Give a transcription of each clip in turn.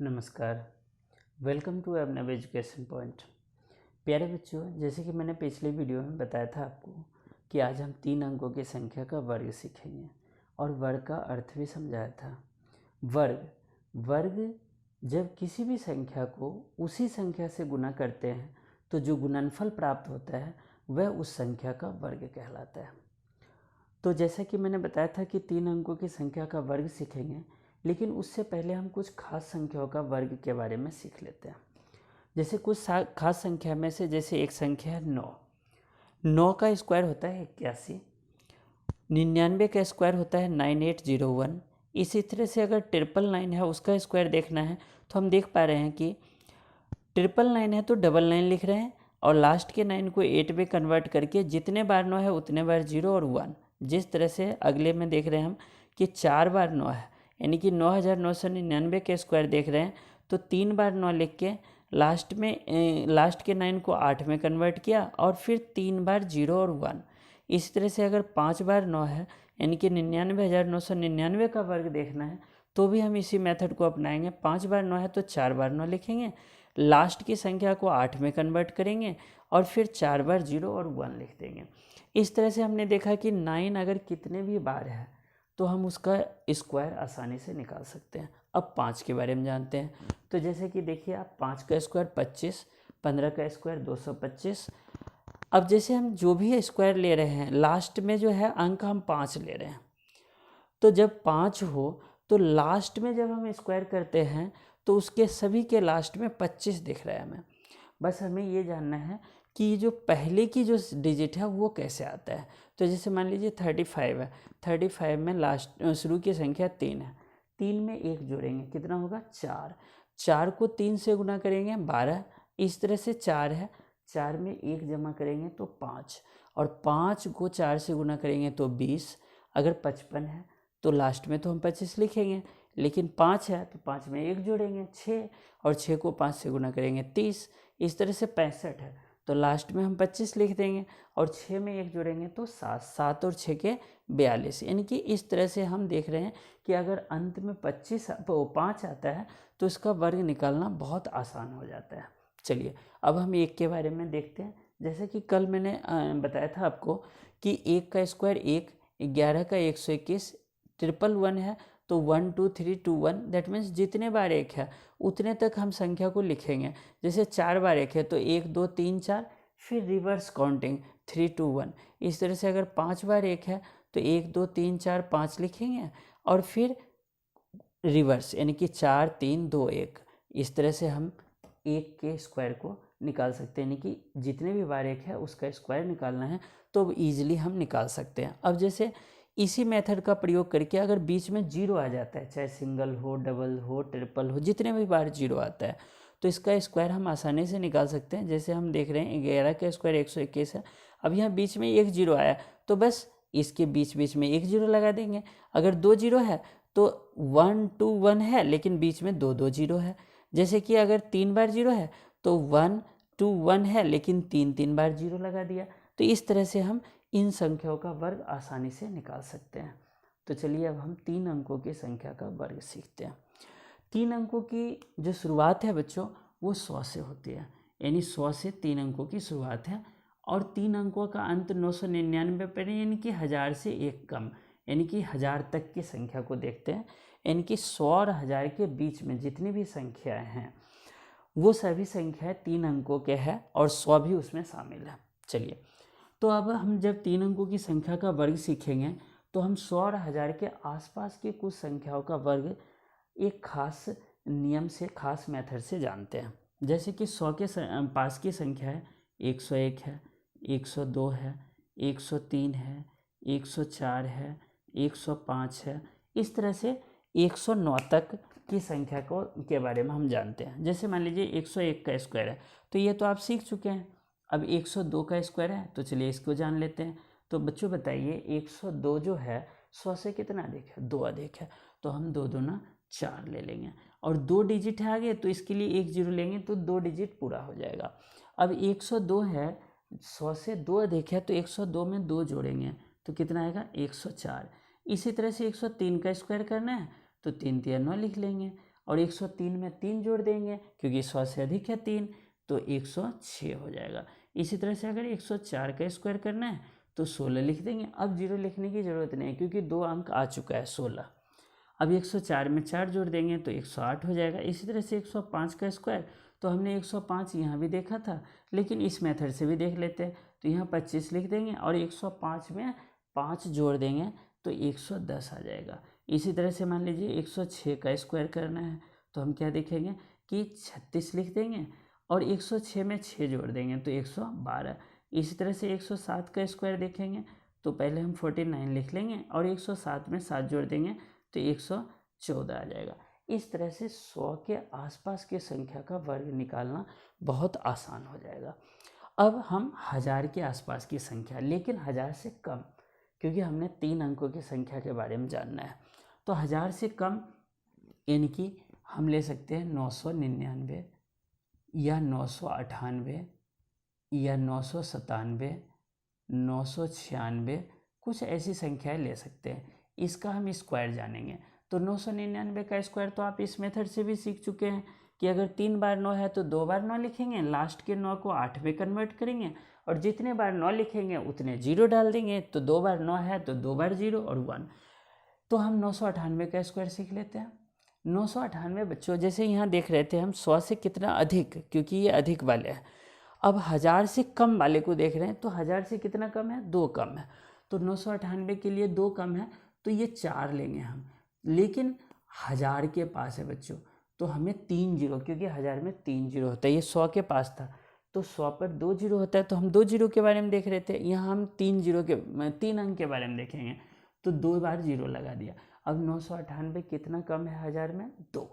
नमस्कार। Welcome to Abhinav education point. प्यारे बच्चों, जैसे कि मैंने पिछले वीडियो में बताया था आपको कि आज हम 3 अंकों की संख्या का वर्ग सीखेंगे और वर्ग का अर्थ भी समझाया था। वर्ग जब किसी भी संख्या को उसी संख्या से गुना करते हैं तो जो गुणनफल प्राप्त होता है वह उस संख्या का वर्ग कहलाता है। तो जैसा कि मैंने बताया था कि 3 अंकों की संख्या का वर्ग सीखेंगे, लेकिन उससे पहले हम कुछ खास संख्याओं का वर्ग के बारे में सीख लेते हैं। जैसे कुछ खास संख्या में से जैसे एक संख्या है 9। 9 का स्क्वायर होता है 81। 99 का स्क्वायर होता है 9801। इसी तरह से अगर 999 है उसका स्क्वायर देखना है तो हम देख पा रहे हैं कि 999 है तो 99 लिख रहे हैं और लास्ट के 9 को 8 में कन्वर्ट करके जितने बार 9 है उतने बार 0 और 1। जिस तरह से अगले में देख रहे हैं हम कि 4 बार 9 है, यानी कि 9999 के स्क्वायर देख रहे हैं तो 3 बार 9 लिख के लास्ट के 9 को 8 में कन्वर्ट किया और फिर 3 बार 0 और 1। इसी तरह से अगर 5 बार 9 है यानी कि 99,999 का वर्ग देखना है तो भी हम इसी मेथड को अपनाएंगे। 5 बार 9 है तो 4 बार 9 लिखेंगे, लास्ट की संख्या को 8 में कन्वर्ट करेंगे और फिर 4 बार 0 और 1 लिख देंगे। इस तरह से हमने देखा कि 9 अगर कितने भी बार है तो हम उसका स्क्वायर आसानी से निकाल सकते हैं। अब 5 के बारे में जानते हैं। तो जैसे कि देखिए आप 5 का स्क्वायर 25, 15 का स्क्वायर 225। अब जैसे हम जो भी स्क्वायर ले रहे हैं लास्ट में जो है अंक हम 5 ले रहे हैं, तो जब 5 हो तो लास्ट में जब हम स्क्वायर करते हैं तो उसके सभी के लास्ट में 25 दिख रहा है हमें। बस हमें ये जानना है कि जो पहले की जो डिजिट है वो कैसे आता है। तो जैसे मान लीजिए 35 है, 35 में लास्ट शुरू की संख्या 3 है, 3 में 1 जोड़ेंगे कितना होगा 4। 4 को 3 से गुना करेंगे 12। इस तरह से 4 है, 4 में 1 जमा करेंगे तो 5 और 5 को 4 से गुना करेंगे तो 20। अगर 55 है तो लास्ट में तो हम 25 लिखेंगे, लेकिन 5 है तो 5 में 1 जोड़ेंगे 6 और 6 को 5 से गुना करेंगे 30। इस तरह से 65 है तो लास्ट में हम 25 लिख देंगे और 6 में 1 जोड़ेंगे तो 7। 7 और 6 के 42। यानी कि इस तरह से हम देख रहे हैं कि अगर अंत में 5 आता है तो इसका वर्ग निकालना बहुत आसान हो जाता है। चलिए अब हम 1 के बारे में देखते हैं। जैसे कि कल मैंने बताया था आपको कि 1 का स्क्वायर 1, 11 का 121, 111 है तो 1 2 3 2 1। दैट मीन्स जितने बार 1 है उतने तक हम संख्या को लिखेंगे। जैसे 4 बार 1 है तो 1 2 3 4, फिर रिवर्स काउंटिंग 3 2 1। इस तरह से अगर 5 बार 1 है तो 1 2 3 4 5 लिखेंगे और फिर रिवर्स यानी कि 4 3 2 1। इस तरह से हम 1 के स्क्वायर को निकाल सकते हैं, यानी कि जितने भी बार 1 है उसका स्क्वायर निकालना है तो ईजिली हम निकाल सकते हैं। अब जैसे इसी मेथड का प्रयोग करके अगर बीच में 0 आ जाता है, चाहे सिंगल हो, डबल हो, ट्रिपल हो, जितने भी बार 0 आता है तो इसका स्क्वायर हम आसानी से निकाल सकते हैं। जैसे हम देख रहे हैं 11 का स्क्वायर 121 है। अब यहाँ बीच में 1 0 आया तो बस इसके बीच बीच में 1 0 लगा देंगे। अगर 2 0 है तो 1 2 1 है लेकिन बीच में 2 2 0 है। जैसे कि अगर 3 बार 0 है तो 1 2 1 है लेकिन 3 3 बार 0 लगा दिया। तो इस तरह से हम इन संख्याओं का वर्ग आसानी से निकाल सकते हैं। तो चलिए अब हम 3 अंकों की संख्या का वर्ग सीखते हैं। 3 अंकों की जो शुरुआत है बच्चों वो 100 से होती है, यानी 100 से 3 अंकों की शुरुआत है और 3 अंकों का अंत 999 पर है, यानी कि 1000 से 1 कम, यानी कि 1000 तक की संख्या को देखते हैं। यानी कि 100 और 1000 के बीच में जितनी भी संख्याएं हैं वो सभी संख्याएं 3 अंकों के हैं और 100 भी उसमें शामिल है। चलिए तो अब हम जब 3 अंकों की संख्या का वर्ग सीखेंगे तो हम 100 और 1000 के आसपास की कुछ संख्याओं का वर्ग एक खास नियम से, खास मेथड से जानते हैं। जैसे कि 100 के पास की संख्या है 101 है, 102 है, 103 है, 104 है, 105 है। इस तरह से 109 तक की संख्या को के बारे में हम जानते हैं। जैसे मान लीजिए 101 का स्क्वायर है तो ये तो आप सीख चुके हैं। अब 102 का स्क्वायर है तो चलिए इसको जान लेते हैं। तो बच्चों बताइए 102 जो है 100 से कितना अधिक है? 2 अधिक है, तो हम 2 दूना 4 ले लेंगे और 2 डिजिट है आगे तो इसके लिए 1 0 लेंगे तो 2 डिजिट पूरा हो जाएगा। अब 102 है, 100 से 2 अधिक है तो 102 में 2 जोड़ेंगे तो कितना आएगा 104। इसी तरह से 103 का स्क्वायर करना है तो 3 3 9 लिख लेंगे और 103 में 3 जोड़ देंगे क्योंकि 100 से अधिक है 3, तो 106 हो जाएगा। इसी तरह से अगर 104 का स्क्वायर करना है तो 16 लिख देंगे। अब 0 लिखने की ज़रूरत नहीं है क्योंकि 2 अंक आ चुका है 16। अब 104 में 4 जोड़ देंगे तो 108 हो जाएगा। इसी तरह से 105 का स्क्वायर, तो हमने 105 यहाँ भी देखा था, लेकिन इस मेथड से भी देख लेते हैं। तो यहाँ 25 लिख देंगे और 105 में 5 जोड़ देंगे तो 110 आ जाएगा। इसी तरह से मान लीजिए 106 का स्क्वायर करना है तो हम क्या देखेंगे कि 36 लिख देंगे और 106 में 6 जोड़ देंगे तो 112। इसी तरह से 107 का स्क्वायर देखेंगे तो पहले हम 49 लिख लेंगे और 107 में 7 जोड़ देंगे तो 114 आ जाएगा। इस तरह से 100 के आसपास की संख्या का वर्ग निकालना बहुत आसान हो जाएगा। अब हम 1000 के आसपास की संख्या, लेकिन 1000 से कम, क्योंकि हमने 3 अंकों की संख्या के बारे में जानना है। तो 1000 से कम यानी कि हम ले सकते हैं 999 या 998 या 997, 996, कुछ ऐसी संख्याएं ले सकते हैं। इसका हम स्क्वायर जानेंगे। तो 999 का स्क्वायर तो आप इस मेथड से भी सीख चुके हैं कि अगर 3 बार 9 है तो 2 बार 9 लिखेंगे, लास्ट के 9 को 8 में कन्वर्ट करेंगे और जितने बार 9 लिखेंगे उतने 0 डाल देंगे। तो 2 बार 9 है तो 2 बार 0 और 1। तो हम 998 का स्क्वायर सीख लेते हैं। 998 बच्चों, जैसे यहाँ देख रहे थे हम 100 से कितना अधिक, क्योंकि ये अधिक वाले हैं। अब 1000 से कम वाले को देख रहे हैं तो 1000 से कितना कम है, 2 कम है। तो 998 के लिए 2 कम है तो ये 4 लेंगे हम। लेकिन 1000 के पास है बच्चों तो हमें 3 जीरो, क्योंकि 1000 में 3 जीरो होता है, ये 100 के पास था तो 100 पर 2 जीरो होता है, तो हम 2 जीरो के बारे में देख रहे थे। यहाँ हम 3 अंक के बारे में देखेंगे तो 2 बार 0 लगा दिया। अब 998 कितना कम है 1000 में, 2,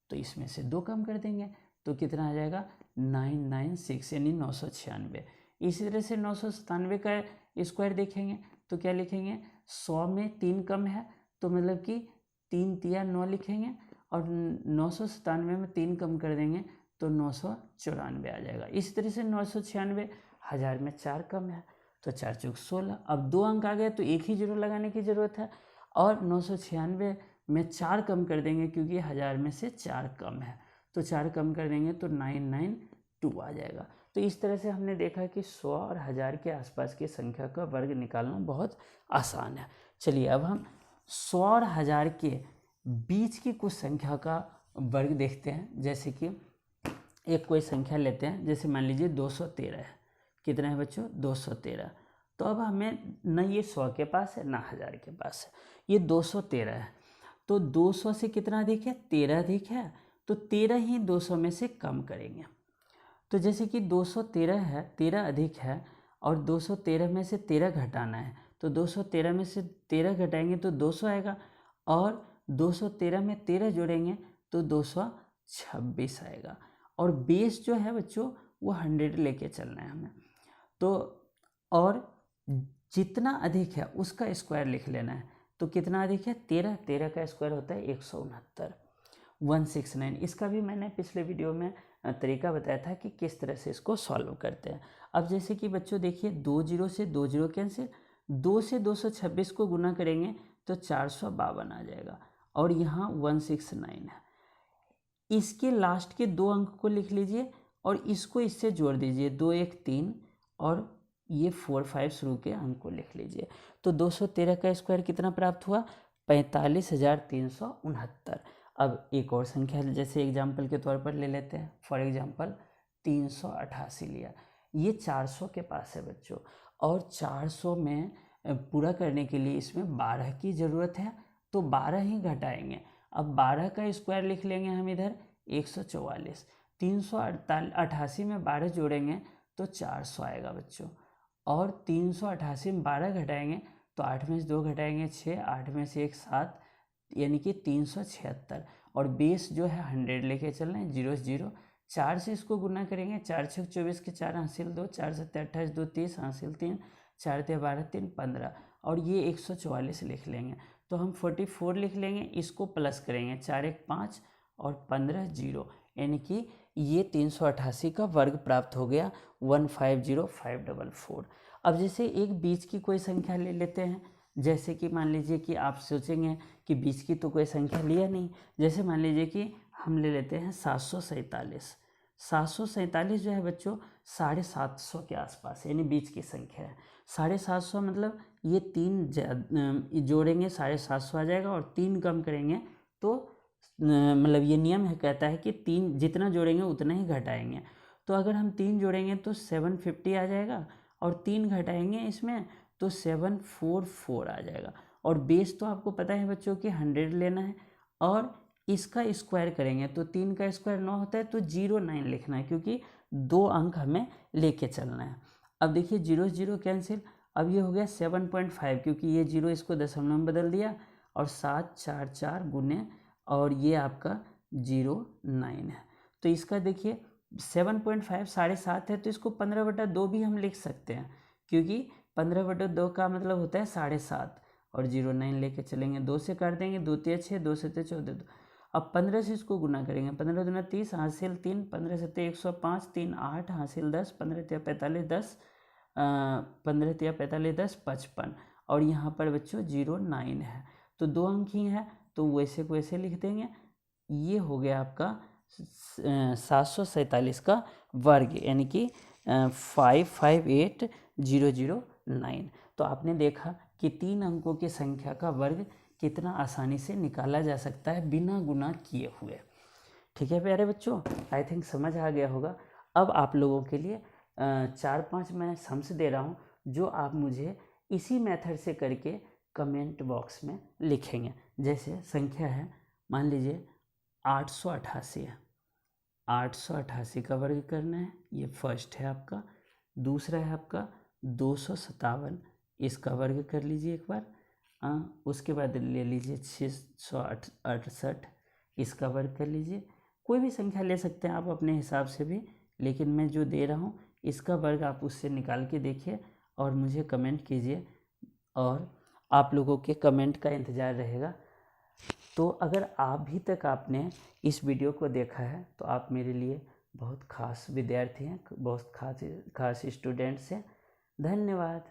तो इसमें से 2 कम कर देंगे तो कितना आ जाएगा 996 यानी 996। इसी तरह से 997 का स्क्वायर देखेंगे तो क्या लिखेंगे, 100 में 3 कम है तो मतलब कि 3 तिया 9 लिखेंगे और 997 में 3 कम कर देंगे तो 994 आ जाएगा। इसी तरह से 996 1000 में 4 कम है तो 4 चौक 16। अब 2 अंक आ गए तो एक ही जीरो लगाने की ज़रूरत है और 996 में 4 कम कर देंगे क्योंकि 1000 में से 4 कम है तो 4 कम कर देंगे तो 992 आ जाएगा। तो इस तरह से हमने देखा कि 100 और 1000 के आसपास की संख्या का वर्ग निकालना बहुत आसान है। चलिए अब हम 100 और 1000 के बीच की कुछ संख्या का वर्ग देखते हैं। जैसे कि एक कोई संख्या लेते हैं, जैसे मान लीजिए 213 है। कितना है बच्चों, 213। तो अब हमें न ये 100 के पास है ना 1000 के पास है, ये 213 है। तो 200 से कितना अधिक है, 13 अधिक है, तो 13 ही 200 में से कम करेंगे। तो जैसे कि 213 है, 13 अधिक है और 213 में से 13 घटाना है तो 213 में से 13 घटाएंगे तो 200 आएगा और 213 में 13 जोड़ेंगे तो 226 आएगा। और बेस जो है बच्चों वो 100 लेके चलना है हमें। तो और जितना अधिक है उसका स्क्वायर लिख लेना है। तो कितना अधिक है, 13 का स्क्वायर होता है 169, 169। इसका भी मैंने पिछले वीडियो में तरीका बताया था कि किस तरह से इसको सॉल्व करते हैं। अब जैसे कि बच्चों देखिए 2 जीरो से 2 जीरो कैंसिल, 2 से 226 को गुना करेंगे तो 452 आ जाएगा और यहाँ 169 है। इसके लास्ट के 2 अंक को लिख लीजिए और इसको इससे जोड़ दीजिए, 2 1 3 और ये 4 5 शुरू के अंक को लिख लीजिए। तो 213 का स्क्वायर कितना प्राप्त हुआ, 45,369। अब एक और संख्या जैसे एग्जाम्पल के तौर पर ले लेते हैं। फॉर एग्जाम्पल 388 लिया, ये 400 के पास है बच्चों और 400 में पूरा करने के लिए इसमें 12 की ज़रूरत है तो 12 ही घटाएंगे। अब 12 का स्क्वायर लिख लेंगे हम इधर 144। 388 में 12 जोड़ेंगे तो 400 आएगा बच्चों और 388 में 12 घटाएंगे तो 8 में से 2 घटाएंगे 6, 8 में से 1 7 यानी कि 376। और बेस जो है 100 लेके चल रहे हैं, 0 0। 4 से इसको गुना करेंगे, 4 6 24 के 4 हासिल 2, 4 7 28 2 30 हासिल 3, 4 3 12 3 15 और ये 144 लिख लेंगे। तो हम 44 लिख लेंगे, इसको प्लस करेंगे 4 1 5 और 15 0 यानी कि ये 388 का वर्ग प्राप्त हो गया 150544। अब जैसे एक बीच की कोई संख्या ले लेते हैं। जैसे कि मान लीजिए कि आप सोचेंगे कि बीच की तो कोई संख्या लिया नहीं। जैसे मान लीजिए कि हम ले लेते हैं 747। 747 जो है बच्चों 750 के आसपास यानी बीच की संख्या है। 750 मतलब ये 3 जोड़ेंगे 750 आ जाएगा, और 3 कम करेंगे तो मतलब ये नियम है, कहता है कि 3 जितना जोड़ेंगे उतना ही घटाएंगे। तो अगर हम 3 जोड़ेंगे तो 750 आ जाएगा, और 3 घटाएंगे इसमें तो 744 आ जाएगा। और बेस तो आपको पता है बच्चों कि 100 लेना है, और इसका स्क्वायर करेंगे तो 3 का स्क्वायर 9 होता है, तो 09 लिखना है क्योंकि 2 अंक हमें लेके चलना है। अब देखिए 0 0 कैंसिल, अब ये हो गया 7.5 क्योंकि ये 0 इसको दशमलव में बदल दिया, और 7 4 4 गुने, और ये आपका 09 है। तो इसका देखिए 7.5 7.5 है, तो इसको 15/2 भी हम लिख सकते हैं, क्योंकि 15/2 का मतलब होता है 7.5, और 09 लेके चलेंगे, 2 से काट देंगे, 2 तिया 6, 2 से 14। अब 15 से इसको गुना करेंगे, 15 दूना 30, हासिल 3, 15 सत्ते 105, 3 8, हासिल 10, 15 तिया 45 10, 15 तिया 45 10 55, और यहाँ पर बच्चों 09 है, तो 2 अंक ही है, तो वैसे को वैसे लिख देंगे। ये हो गया आपका 747 का वर्ग, यानी कि 558009। तो आपने देखा कि 3 अंकों की संख्या का वर्ग कितना आसानी से निकाला जा सकता है बिना गुना किए हुए। ठीक है प्यारे बच्चों, आई थिंक समझ आ गया होगा। अब आप लोगों के लिए 4-5 मैं सम्स दे रहा हूँ, जो आप मुझे इसी मेथड से करके कमेंट बॉक्स में लिखेंगे। जैसे संख्या है, मान लीजिए 888 है, 888 का वर्ग करना है, ये फर्स्ट है आपका। दूसरा है आपका 257, इसका वर्ग कर लीजिए एक बार। उसके बाद ले लीजिए 668, इसका वर्ग कर लीजिए। कोई भी संख्या ले सकते हैं आप अपने हिसाब से भी, लेकिन मैं जो दे रहा हूँ इसका वर्ग आप उससे निकाल के देखिए और मुझे कमेंट कीजिए, और आप लोगों के कमेंट का इंतज़ार रहेगा। तो अगर अभी तक आपने इस वीडियो को देखा है तो आप मेरे लिए बहुत खास विद्यार्थी हैं, बहुत खास स्टूडेंट्स हैं। धन्यवाद।